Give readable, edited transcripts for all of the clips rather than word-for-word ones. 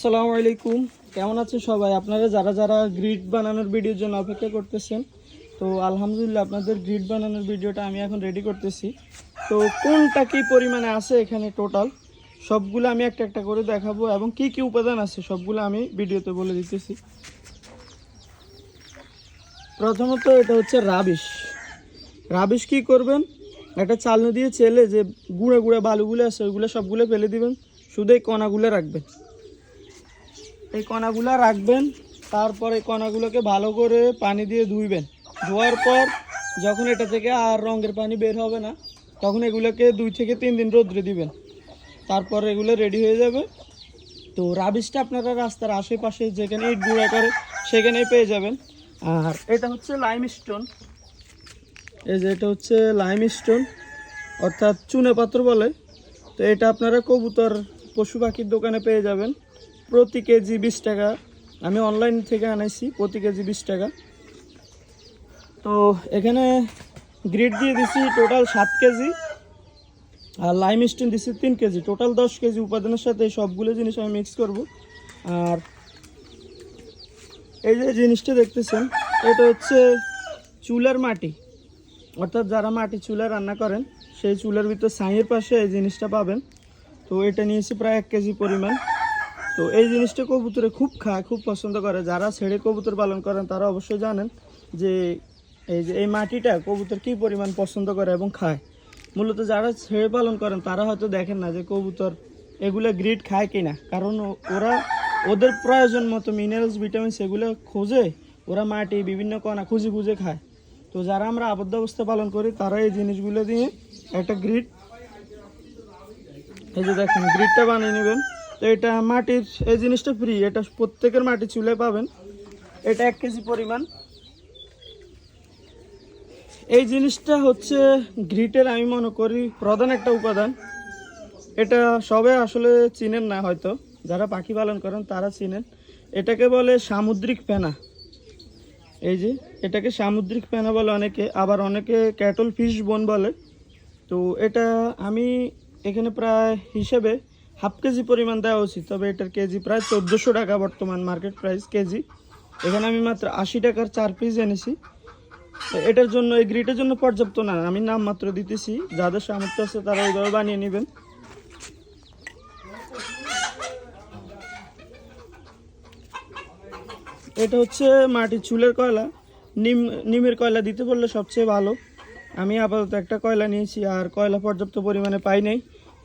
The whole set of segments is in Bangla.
আসসালামু আলাইকুম, কেমন আছেন সবাই? আপনারা যারা যারা গ্রিড বানানোর ভিডিওর জন্য অপেক্ষা করতেছেন, তো আলহামদুলিল্লাহ আপনাদের গ্রিড বানানোর ভিডিওটা আমি এখন রেডি করতেছি। তো কোনটা কী পরিমাণে আছে এখানে টোটাল সবগুলো আমি একটা একটা করে দেখাবো, এবং কি কি উপাদান আছে সবগুলো আমি ভিডিওতে বলে দিতেছি। প্রথমত এটা হচ্ছে রাবিশ। রাবিশ কী করবেন, একটা চালনি দিয়ে চেলে যে গুঁড়ে গুঁড়ে বালুগুলো আছে ওইগুলো সবগুলো ফেলে দিবেন, শুধু এই কণাগুলো রাখবেন। এই কণাগুলো রাখবেন, তারপর এই কণাগুলোকে ভালো করে পানি দিয়ে ধুইবেন। ধোয়ার পর যখন এটা থেকে আর রঙের পানি বের হবে না, তখন এগুলোকে 2 থেকে 3 দিন রোদ্রে দিবেন। তারপর এগুলো রেডি হয়ে যাবে। তো রাবিশটা আপনারা রাস্তার আশেপাশে যেখানে ইট গুঁড়া করে সেখানেই পেয়ে যাবেন। আর এটা হচ্ছে লাইমস্টোন। এই যে এটা হচ্ছে লাইমস্টোন, অর্থাৎ চুনে পাথর বলে। তো এটা আপনারা কবুতর পশু পাখির দোকানে পেয়ে যাবেন প্রতি কেজি 20 টাকা। আমি অনলাইন থেকে আনাইছি, প্রতি কেজি 20 টাকা। তো এখানে গ্রিড দিয়ে দিছি টোটাল 7 কেজি, আর লাইমস্টোন দিছি 3 কেজি, টোটাল 10 কেজি উপাদানের সাথে সবগুলো জিনিস আমি মিক্স করব। আর এই যে জিনিসটা দেখতেছেন, এটা হচ্ছে চুলার মাটি, অর্থাৎ যারা মাটি চুলা রান্না করেন সেই চুলার ভিতর ছাইয়ের পাশে এই জিনিসটা পাবেন। তো এটা নিয়েছি প্রায় 1 কেজি পরিমাণ। তো এই জিনিসটা কবুতরে খুব খায়, খুব পছন্দ করে। যারা ছেড়ে কবুতর পালন করেন তারা অবশ্যই জানেন যে এই মাটিটা কবুতর কী পরিমাণ পছন্দ করে এবং খায়। মূলত যারা ছেড়ে পালন করেন তারা হয়তো দেখেন না যে কবুতর এগুলো গ্রিড খায় কি না, কারণ ওরা ওদের প্রয়োজন মতো মিনারেলস ভিটামিন সেগুলো খোঁজে, ওরা মাটি বিভিন্ন কণা খুঁজে খুঁজে খায়। তো যারা আমরা আবদ্ধ অবস্থা পালন করি তারা এই জিনিসগুলো দিয়ে একটা গ্রিড, এই যে দেখেন গ্রিডটা বানিয়ে নেবেন। তো এটা মাটির এই জিনিসটা ফ্রি, এটা প্রত্যেকের মাটি চুলে পাবেন। এটা 1 কেজি পরিমাণ। এই জিনিসটা হচ্ছে গ্রিটের আমি মনে করি প্রধান একটা উপাদান। এটা সবাই আসলে চিনেন না, হয়তো যারা পাখি পালন করেন তারা চিনেন। এটাকে বলে সামুদ্রিক ফেনা। এই যে এটাকে সামুদ্রিক ফেনা বলে অনেকে, আবার অনেকে ক্যাটল ফিশ বোন বলে। তো এটা আমি এখানে প্রায় হিসেবে 1/2 কেজি পরিমাণ দেওয়া উচিত, তবে এটার কেজি প্রায় 1400 টাকা বর্তমান মার্কেট প্রাইস কেজি। এখানে আমি মাত্র 80 টাকার 4 পিস এনেছি। তো এটার জন্য এই গ্রিটের জন্য পর্যাপ্ত না, আমি নাম মাত্র দিতেছি, যাদের সামর্থ্য আছে তারা ওইভাবে বানিয়ে নেবেন। এটা হচ্ছে মাটির চুলের কয়লা, নিমের কয়লা দিতে পারলে সবচেয়ে ভালো। আমি আপাতত একটা কয়লা নিয়েছি, আর কয়লা পর্যাপ্ত পরিমাণে পাই নাই,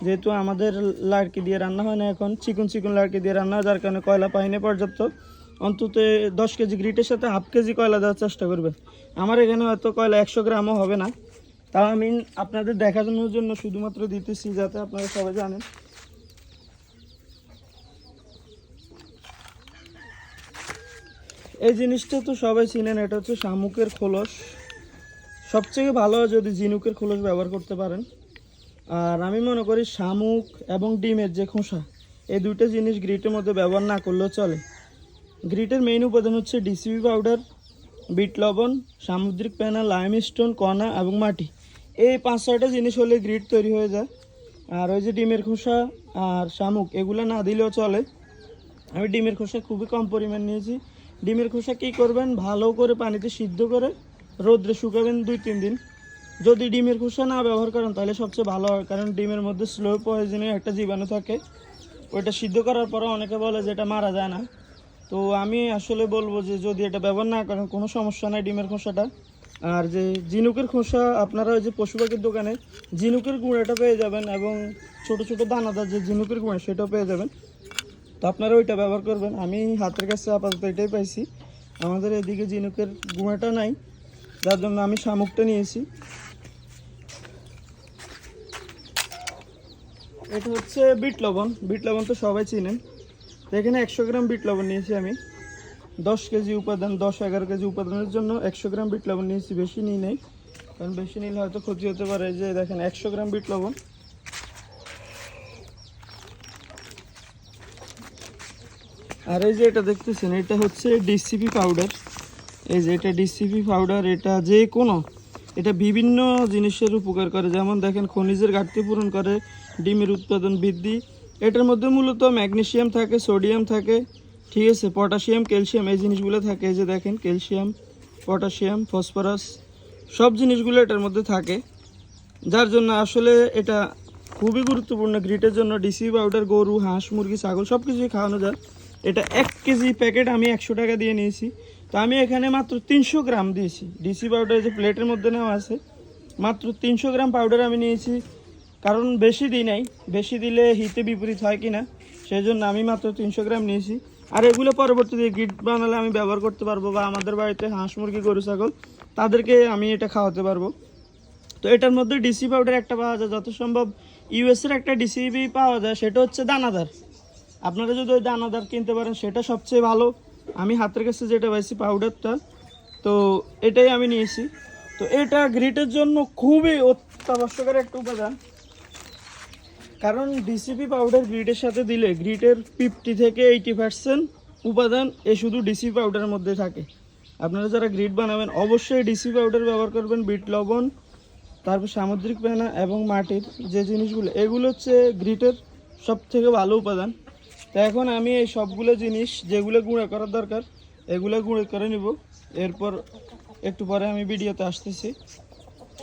যেহেতু আমাদের লাড়কি দিয়ে রান্না হয় না, এখন চিকন চিকন লাড়কি দিয়ে রান্না হয়, যার কারণে কয়লা পাই না পর্যাপ্ত। অন্তত 10 কেজি গ্রিটের সাথে 1/2 কেজি কয়লা দেওয়ার চেষ্টা করবেন। আমার এখানে হয়তো কয়লা 100 গ্রামও হবে না, তাও আমি আপনাদের দেখানোর জন্য শুধুমাত্র দিতেছি, যাতে আপনারা সবাই জানেন। এই জিনিসটা তো সবাই চিনেন, এটা হচ্ছে শামুকের খোলস। সবচেয়ে ভালো যদি ঝিনুকের খোলস ব্যবহার করতে পারেন। আর আমি মনে করি শামুক এবং ডিমের যে খোসা, এই দুইটা জিনিস গ্রিটের মধ্যে ব্যবহার না করলেও চলে। গ্রিটের মেইন উপাদান হচ্ছে ডিসিপি পাউডার, বিট লবণ, সামুদ্রিক ফেনা, লাইমস্টোন, কণা এবং মাটি। এই 5-6টা জিনিস হলে গ্রিট তৈরি হয়ে যায়। আর ওই যে ডিমের খোসা আর শামুক এগুলো না দিলেও চলে। আমি ডিমের খোসা খুবই কম পরিমাণ নিয়েছি। ডিমের খোসা কী করবেন, ভালো করে পানিতে সিদ্ধ করে রোদ্রে শুকাবেন 2-3 দিন। যদি ডিমের খোসা না ব্যবহার করেন তাহলে সবচেয়ে ভালো হয়, কারণ ডিমের মধ্যে স্লো পয়জনীয় একটা জীবাণু থাকে, ওইটা সিদ্ধ করার পরে অনেকে বলে যে এটা মারা যায় না। তো আমি আসলে বলবো যে যদি এটা ব্যবহার না করেন কোনো সমস্যা নাই ডিমের খোসাটা। আর যে ঝিনুকের খোসা, আপনারা ওই যে পশু পাখির দোকানে ঝিনুকের গুঁড়াটা পেয়ে যাবেন, এবং ছোট ছোট দানাদার যে ঝিনুকের গুঁড়া সেটাও পেয়ে যাবেন। তো আপনারা ওইটা ব্যবহার করবেন। আমি হাতের কাছে আপাতত এটাই পাইছি, আমাদের এদিকে ঝিনুকের গুঁড়াটা নাই, যার জন্য আমি শামুকটা নিয়েছি। এটা হচ্ছে বিট লবণ। বিট লবণ তো সবাই চিনেন। তো এখানে 100 গ্রাম বিট লবণ নিয়েছি আমি। 10 কেজি উপাদান, 10-11 কেজি উপাদানের জন্য 100 গ্রাম বিট লবণ নিয়েছি, বেশি নিই নাই, কারণ বেশি নিলে হয়তো ক্ষতি হতে পারে। যে দেখেন 100 গ্রাম বিট লবণ। আর এই যে এটা দেখতেছেন, এটা হচ্ছে ডিসিপি পাউডার। এই যে এটা ডিসিপি পাউডার, এটা যে কোনো, এটা বিভিন্ন জিনিসের উপকার করে। যেমন দেখেন খনিজের ঘাটতি পূরণ করে, ডিমের উৎপাদন বৃদ্ধি, এটার মধ্যে মূলত ম্যাগনেসিয়াম থাকে, সোডিয়াম থাকে, ঠিক আছে, পটাশিয়াম, ক্যালসিয়াম, এই জিনিসগুলো থাকে। এই যে দেখেন ক্যালসিয়াম, পটাশিয়াম, ফসফরাস সব জিনিসগুলো এটার মধ্যে থাকে, যার জন্য আসলে এটা খুবই গুরুত্বপূর্ণ গ্রিটের জন্য। ডিসি পাউডার গরু, হাঁস, মুরগি, ছাগল সব কিছুই খাওয়ানো যায়। এটা 1 কেজি প্যাকেট আমি 100 টাকা দিয়ে নিয়েছি। তো আমি এখানে মাত্র 300 গ্রাম দিয়েছি। ডিসি পাউডার যে প্লেটের মধ্যে নেওয়া আছে, মাত্র 300 গ্রাম পাউডার আমি নিয়েছি, কারণ বেশি দিই নাই, বেশি দিলে হিতে বিপরীত হয় কিনা সেই জন্য আমি মাত্র 300 গ্রাম নিয়েছি। আর এগুলো পরবর্তীতে গ্রিট বানালে আমি ব্যবহার করতে পারবো, বা আমাদের বাড়িতে হাঁস, মুরগি, গরু, ছাগল তাদেরকে আমি এটা খাওয়াতে পারবো। তো এটার মধ্যে ডিসি পাউডার একটা পাওয়া যায়, যত সম্ভব ইউএসের একটা ডিসিবি পাওয়া যায়, সেটা হচ্ছে দানাদার। আপনারা যদি ওই দানাদার কিনতে পারেন সেটা সবচেয়ে ভালো। আমি হাতের কাছে যেটা পাইছি পাউডারটা, তো এটাই আমি নিয়েছি। তো এটা গ্রিটের জন্য খুবই অত্যাবশ্যকের একটা উপাদান, কারণ ডিসিপি পাউডার গ্রিটের সাথে দিলে গ্রিটের 50 থেকে 80% উপাদান এ শুধু ডিসি পাউডারের মধ্যে থাকে। আপনারা যারা গ্রিট বানাবেন অবশ্যই ডিসি পাউডার ব্যবহার করবেন, বিট লবণ, তারপর সামুদ্রিক পেনা এবং মাটির যে জিনিসগুলো, এগুলো হচ্ছে গ্রিটের সব থেকে ভালো উপাদান। তো এখন আমি এই সবগুলো জিনিস যেগুলো গুঁড়ো করার দরকার এগুলো গুঁড়ো করে নিব। এরপর একটু পরে আমি ভিডিওতে আসতেছি।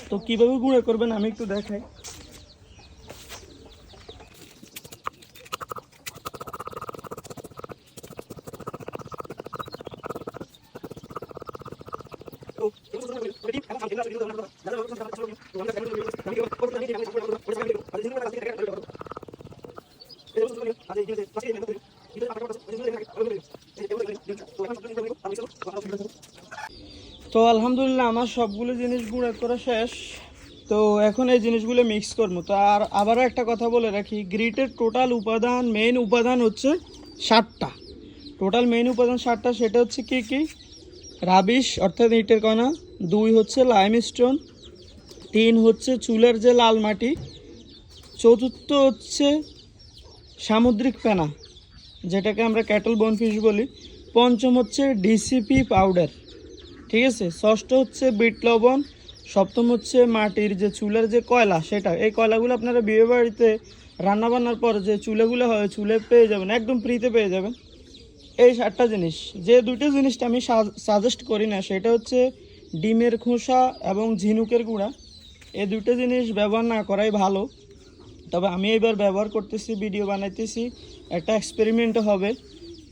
তো কীভাবে গুঁড়ো করবেন আমি একটু দেখাই। তো আলহামদুলিল্লাহ আমার সবগুলো জিনিস গুঁড়ো করা শেষ। তো এখন এই জিনিসগুলো মিক্স করবো। তো আর আবারও একটা কথা বলে রাখি, গ্রিটের টোটাল উপাদান, মেইন উপাদান হচ্ছে 7টা। টোটাল মেইন উপাদান 7টা। সেটা হচ্ছে কি কি? রাবিশ অর্থাৎ ইটের কণা, 2 হচ্ছে লাইমস্টোন, 3 হচ্ছে চুলের যে লাল মাটি, 4র্থ হচ্ছে সামুদ্রিক পেনা যেটাকে আমরা ক্যাটল বনফিশ বলি, 5ম হচ্ছে ডিসিপি পাউডার, ঠিক আছে, 6ষ্ঠ হচ্ছে বিট লবণ, 7ম হচ্ছে মাটির যে চুলের যে কয়লা সেটা। এই কয়লাগুলো আপনারা বিয়ে বাড়িতে রান্নাবান্নার পর যে চুলেগুলো হয় চুলে পেয়ে যাবেন, একদম ফ্রিতে পেয়ে যাবেন। এই 7টা জিনিস। যে 2টো জিনিসটা আমি সাজেস্ট করি না সেটা হচ্ছে ডিমের খোসা এবং ঝিনুকের গুঁড়া। এই 2টো জিনিস ব্যবহার না করাই ভালো। তবে আমি এবার ব্যবহার করতেছি, ভিডিও বানাইতেছি, একটা এক্সপেরিমেন্টও হবে।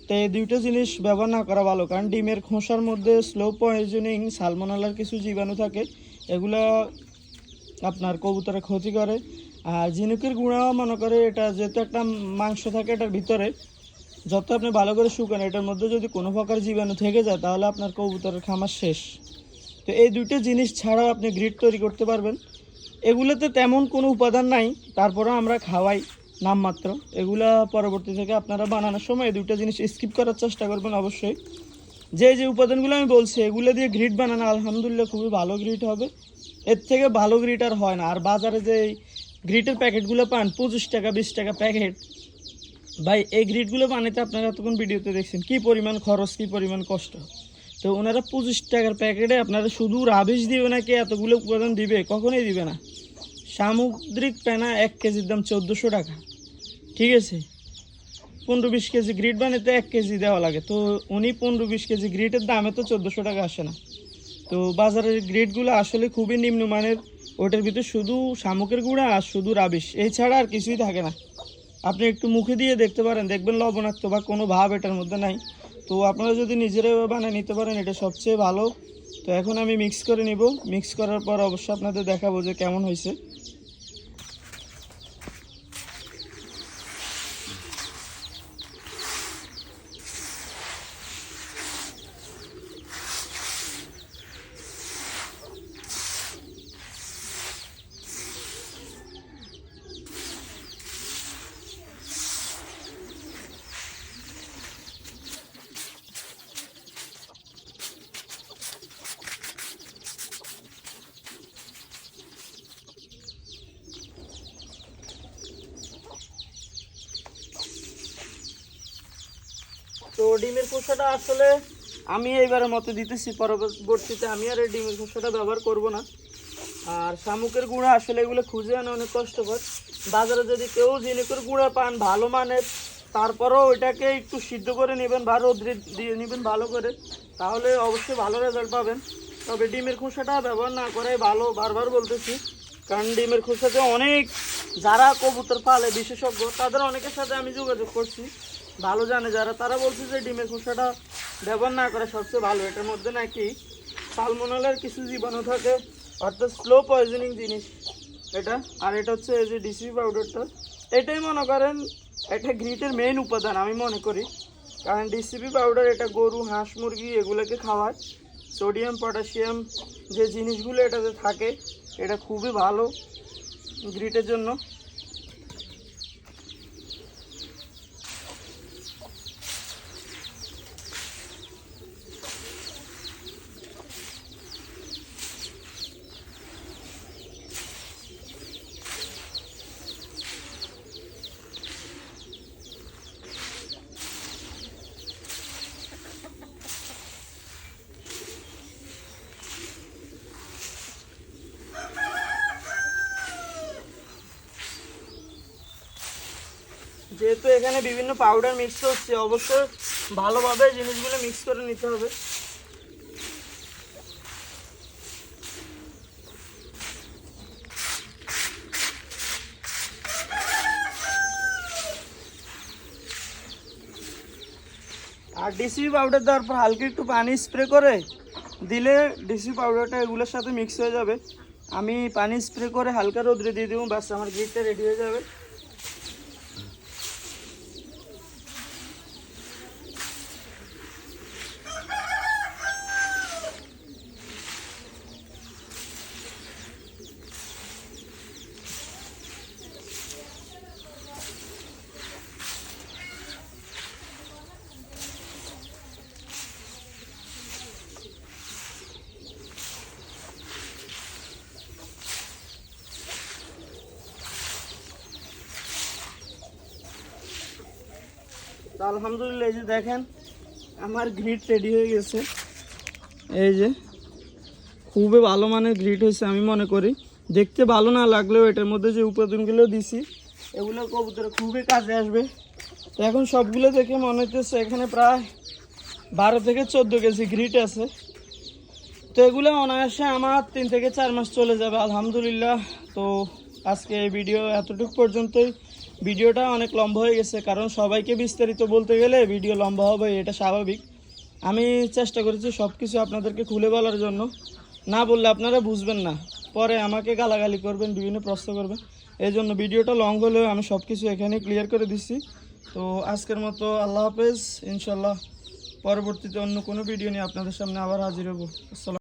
তো এই 2টো জিনিস ব্যবহার না করা ভালো, কারণ ডিমের খোসার মধ্যে স্লো পয়জনিং সালমোনেলার কিছু জীবাণু থাকে, এগুলো আপনার কবুতরের ক্ষতি করে। আর ঝিনুকের গুঁড়া মনে করে এটা যেহেতু একটা মাংস থাকে এটার ভিতরে, যত আপনি ভালো করে শুকান এটার মধ্যে যদি কোনো প্রকার জীবাণু থেকে যায় তাহলে আপনার কবুতরের খামার শেষ। তো এই 2টো জিনিস ছাড়াও আপনি গ্রিট তৈরি করতে পারবেন। এগুলোতে তেমন কোনো উপাদান নাই, তারপরেও আমরা খাওয়াই নামমাত্র। এগুলা পরবর্তী থেকে আপনারা বানানোর সময় এই 2টো জিনিস স্কিপ করার চেষ্টা করবেন অবশ্যই। যে যে উপাদানগুলো আমি বলছি এগুলো দিয়ে গ্রিট বানানো আলহামদুলিল্লাহ খুবই ভালো গ্রিট হবে। এর থেকে ভালো গ্রিট আর হয় না। আর বাজারে যে গ্রিটের প্যাকেটগুলো পান 25 টাকা 20 টাকা প্যাকেট, ভাই এই গ্রিটগুলো বানাইতে আপনারা এতক্ষণ ভিডিওতে দেখছেন কী পরিমাণ খরচ, কী পরিমাণ কষ্ট। তো ওনারা 25 টাকার প্যাকেটে আপনারা শুধু রাবিশ দিবে নাকি এতগুলো উপাদান দিবে? কখনোই দিবে না। সামুদ্রিক পেনা 1 কেজির দাম 1400 টাকা, ঠিক আছে। 15-20 কেজি গ্রিট বানাতে 1 কেজি দেওয়া লাগে। তো উনি 15-20 কেজি গ্রিটের দামে তো 1400 টাকা আসে না। তো বাজারের গ্রিটগুলো আসলে খুবই নিম্নমানের। ওটার ভিতরে শুধু শামুকের গুঁড়া আর শুধু রাবিশ, এই ছাড়া আর কিছুই থাকে না। আপনি একটু মুখে দিয়ে দেখতে পারেন, দেখবেন লবণাক্ত বা কোনো ভাব এটার মধ্যে নাই। তো আপনারা যদি নিজেরাই বানিয়ে নিতে পারেন এটা সবচেয়ে ভালো। তো এখন আমি মিক্স করে নিব। মিক্স করার পর অবশ্যই আপনাদের দেখাবো যে কেমন হয়েছে। তো ডিমের খোসাটা আসলে আমি এইবারের মতো দিতেছি, পরবর্তীতে আমি আর এই ডিমের খোসাটা ব্যবহার করব না। আর শামুকের গুঁড়া আসলে এগুলো খুঁজে আনা অনেক কষ্টকর। বাজারে যদি কেউ ঝিনুকের গুঁড়া পান ভালো মানের, তারপরেও ওইটাকে একটু সিদ্ধ করে নেবেন বা রোদ্রে দিয়ে নেবেন ভালো করে, তাহলে অবশ্যই ভালো রেজাল্ট পাবেন। তবে ডিমের খোসাটা ব্যবহার না করাই ভালো, বারবার বলতেছি। কারণ ডিমের খোসাতে অনেক যারা কবুতর পালে বিশেষজ্ঞ, তাদের অনেকের সাথে আমি যোগাযোগ করছি, ভালো জানে যারা, তারা বলছে যে ডিমের খোসাটা ব্যবহার না করা সবচেয়ে ভালো। এটার মধ্যে নাকি সালমোনেলার কিছু জীবাণু থাকে, অর্থাৎ স্লো পয়জনিং জিনিস এটা। আর এটা হচ্ছে এই যে ডিসি পাউডারটা, এটাই মনে করেন একটা গ্রিটের মেইন উপাদান আমি মনে করি। কারণ ডিসিপি পাউডার এটা গরু, হাঁস, মুরগি এগুলোকে খাওয়ায়। সোডিয়াম, পটাশিয়াম যে জিনিসগুলো এটাতে থাকে, এটা খুবই ভালো গ্রিটের জন্য। যেহেতু এখানে বিভিন্ন পাউডার মিক্স হচ্ছে, অবশ্যই ভালোভাবে জিনিসগুলো মিক্স করে নিতে হবে। আর ডিসি পাউডার দেওয়ার পর হালকা একটু পানি স্প্রে করে দিলে ডিসি পাউডারটা এগুলোর সাথে মিক্স হয়ে যাবে। আমি পানি স্প্রে করে হালকা রোদ্রে দিয়ে দেবো, বাস আমার গ্রিটটা রেডি হয়ে যাবে। তো আলহামদুলিল্লাহ, এই যে দেখেন আমার গ্রিট রেডি হয়ে গেছে। এই যে খুবই ভালো মানের গ্রিট হয়েছে আমি মনে করি। দেখতে ভালো না লাগলেও এটার মধ্যে যে উপাদানগুলো দিছি এগুলো কবুতরে খুবই কাজে আসবে। তো এখন সবগুলো দেখে মনে হচ্ছে এখানে প্রায় 12 থেকে 14 কেজি গ্রিট আছে। তো এগুলো অনায়াসে আমার 3 থেকে 4 মাস চলে যাবে আলহামদুলিল্লাহ। তো আজকে এই ভিডিও এতটুকু পর্যন্তই। ভিডিওটা অনেক লম্বা হয়ে গেছে, কারণ সবাইকে বিস্তারিত বলতে গেলে ভিডিও লম্বা হবে, এটা স্বাভাবিক। আমি চেষ্টা করেছি সব কিছু আপনাদেরকে খুলে বলার জন্য, না বললে আপনারা বুঝবেন না, পরে আমাকে গালাগালি করবেন, বিভিন্ন প্রশ্ন করবেন। এই জন্য ভিডিওটা লং হলেও আমি সব কিছু এখানে ক্লিয়ার করে দিচ্ছি। তো আজকের মতো আল্লাহ হাফেজ। ইনশাল্লাহ পরবর্তীতে অন্য কোনো ভিডিও নিয়ে আপনাদের সামনে আবার হাজির হব। আসসালাম।